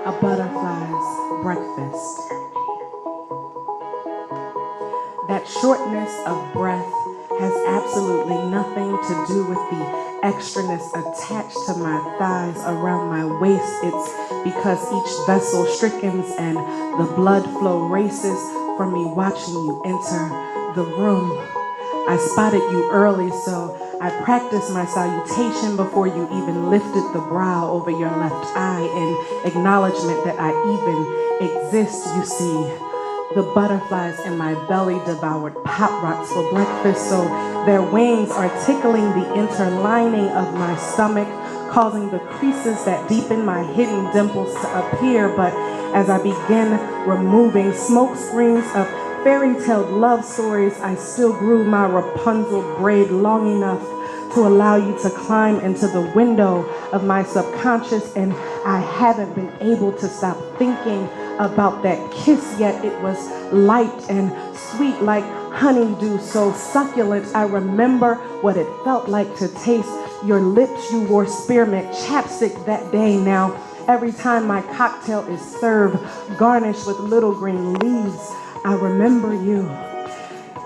A butterfly's breakfast. That shortness of breath has absolutely nothing to do with the extraness attached to my thighs around my waist. It's because each vessel strikens and the blood flow races from me watching you enter the room. I spotted you early, so I practiced my salutation before you even lifted the brow over your left eye in acknowledgement that I even exist, you see. The butterflies in my belly devoured pop rocks for breakfast, so their wings are tickling the interlining of my stomach, causing the creases that deepen my hidden dimples to appear. But as I begin removing smoke screens of fairy-tale love stories, I still grew my Rapunzel braid long enough to allow you to climb into the window of my subconscious, and I haven't been able to stop thinking about that kiss, yet it was light and sweet like honeydew, so succulent. I remember what it felt like to taste your lips. You wore spearmint chapstick that day. Now, every time my cocktail is served, garnished with little green leaves, I remember you.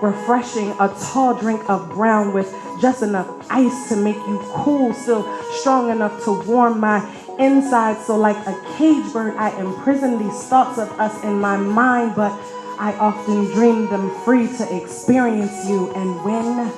Refreshing, a tall drink of brown with just enough ice to make you cool, still strong enough to warm my inside. So like a cage bird, I imprison these thoughts of us in my mind, but I often dream them free to experience you. And when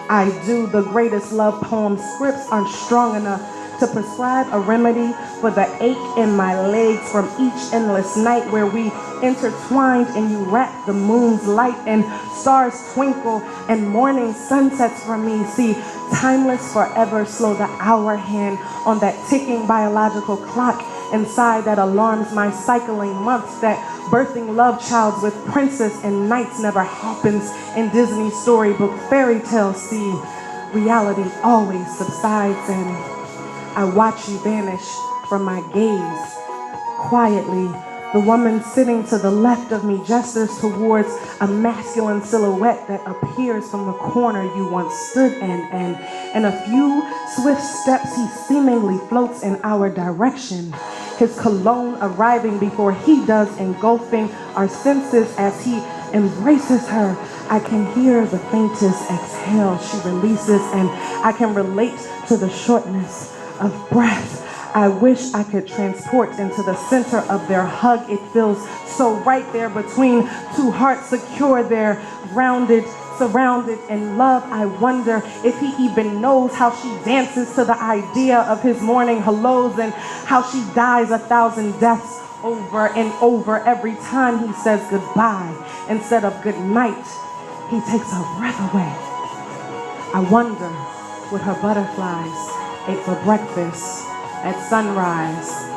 I do, the greatest love poem scripts aren't strong enough to prescribe a remedy for the ache in my legs from each endless night where we intertwined and you wrapped the moon's light and stars twinkle and morning sunsets for me. See, timeless forever, slow the hour hand on that ticking biological clock inside that alarms my cycling months, that birthing love childs with princess and knights never happens in Disney storybook fairy tales. See, reality always subsides and I watch you vanish from my gaze. Quietly, the woman sitting to the left of me gestures towards a masculine silhouette that appears from the corner you once stood in, and in a few swift steps he seemingly floats in our direction, his cologne arriving before he does, engulfing our senses as he embraces her. I can hear the faintest exhale she releases, and I can relate to the shortness of breath. I wish I could transport into the center of their hug. It feels so right there between two hearts secure there, grounded, surrounded in love. I wonder if he even knows how she dances to the idea of his morning hellos and how she dies 1,000 deaths over and over every time he says goodbye instead of good night. He takes her breath away. I wonder what her butterflies ate for breakfast at sunrise.